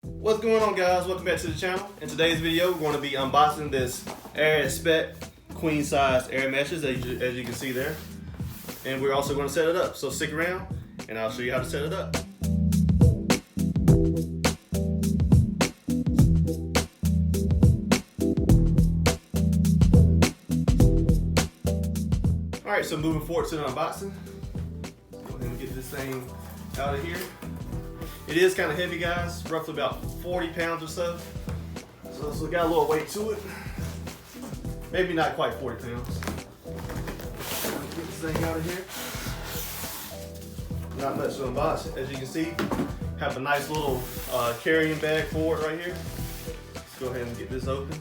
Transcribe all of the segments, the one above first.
What's going on, guys? Welcome back to the channel. In today's video, we're going to be unboxing this AirExpect queen size air mattress as you can see there. And we're also going to set it up. So stick around and I'll show you how to set it up. Alright, so moving forward to the unboxing. Go ahead and get this thing out of here. It is kind of heavy, guys, roughly about 40 pounds or so. So it's got a little weight to it. Maybe not quite 40 pounds. Get this thing out of here. Not much to unbox. As you can see, have a nice little carrying bag for it right here. Let's go ahead and get this open.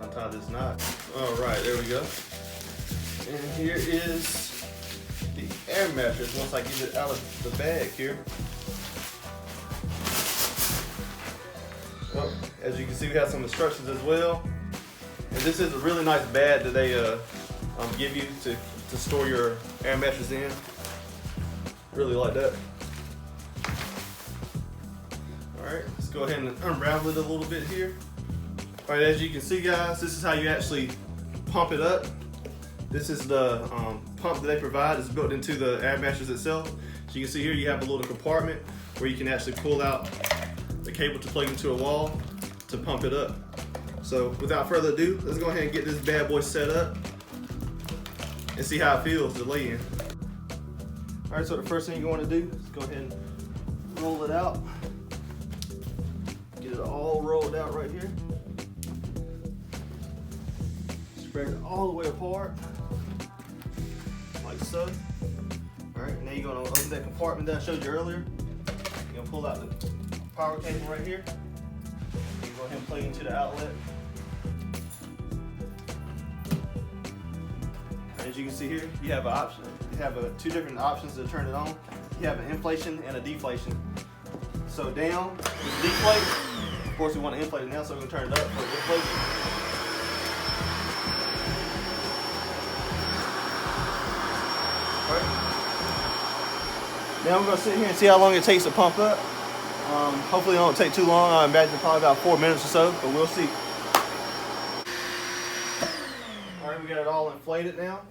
Untie this knot. All right, there we go. And here is the air mattress once I get it out of the bag here. Well, as you can see, we have some instructions as well. And this is a really nice bag that they give you to store your air mattress in. Really like that. Alright, let's go ahead and unravel it a little bit here. Alright, as you can see, guys, this is how you actually pump it up. This is the pump that they provide. It's built into the air mattress itself. So you can see here you have a little compartment where you can actually pull out the cable to plug into a wall to pump it up. So without further ado, let's go ahead and get this bad boy set up and see how it feels to lay in. All right, so the first thing you want to do is go ahead and roll it out. Get it all rolled out right here. Spread it all the way apart, like so. All right, now you're gonna open that compartment that I showed you earlier. You're gonna pull out the power cable right here. You go ahead and plug into the outlet. As you can see here, you have an option. You have two different options to turn it on. You have an inflation and a deflation. So down is deflate. Of course, we want to inflate it now, so we're gonna turn it up for inflation. Now we're going to sit here and see how long it takes to pump up. Hopefully it won't take too long. I imagine probably about 4 minutes or so, but we'll see. Alright, we got it all inflated now.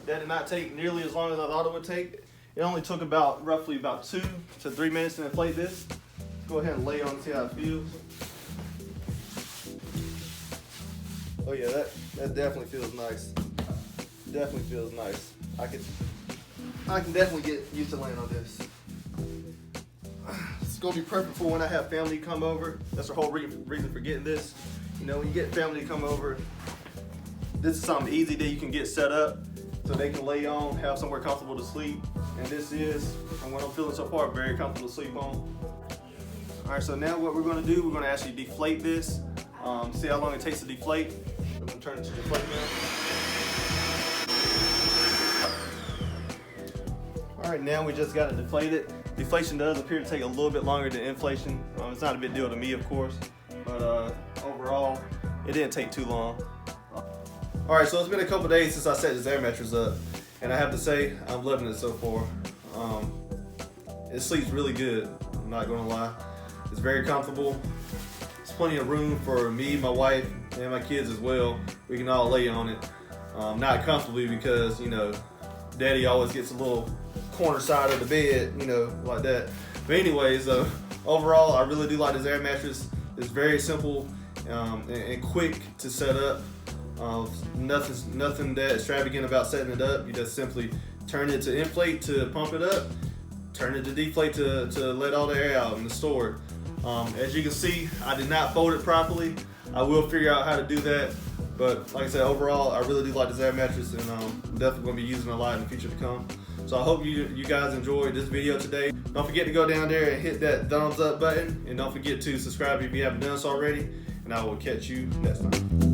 That did not take nearly as long as I thought it would take. It only took roughly about 2 to 3 minutes to inflate this. Go ahead and lay it on and see how it feels. Oh yeah, that definitely feels nice. Definitely feels nice. I can definitely get used to laying on this. It's gonna be perfect for when I have family come over. That's the whole reason for getting this. You know, when you get family to come over, this is something easy that you can get set up so they can lay on, have somewhere comfortable to sleep. And this is, from what I'm feeling so far, very comfortable to sleep on. All right, so now what we're gonna do, we're gonna actually deflate this. See how long it takes to deflate. I'm gonna turn it to deflate now. All right, now we just got it deflated. Deflation does appear to take a little bit longer than inflation. It's not a big deal to me, of course, but overall, it didn't take too long. All right, so it's been a couple days since I set this air mattress up, and I have to say, I'm loving it so far. It sleeps really good, I'm not gonna lie. It's very comfortable. There's plenty of room for me, my wife, and my kids as well. We can all lay on it. Not comfortably because, you know, Daddy always gets a little corner side of the bed, you know, like that. But anyways, overall, I really do like this air mattress. It's very simple and quick to set up. Nothing that extravagant about setting it up. You just simply turn it to inflate to pump it up, turn it to deflate to let all the air out and store it. As you can see, I did not fold it properly. I will figure out how to do that. But like I said, overall, I really do like this air mattress, and I'm definitely going to be using it a lot in the future to come. So I hope you guys enjoyed this video today. Don't forget to go down there and hit that thumbs up button, and don't forget to subscribe if you haven't done so already, and I will catch you next time.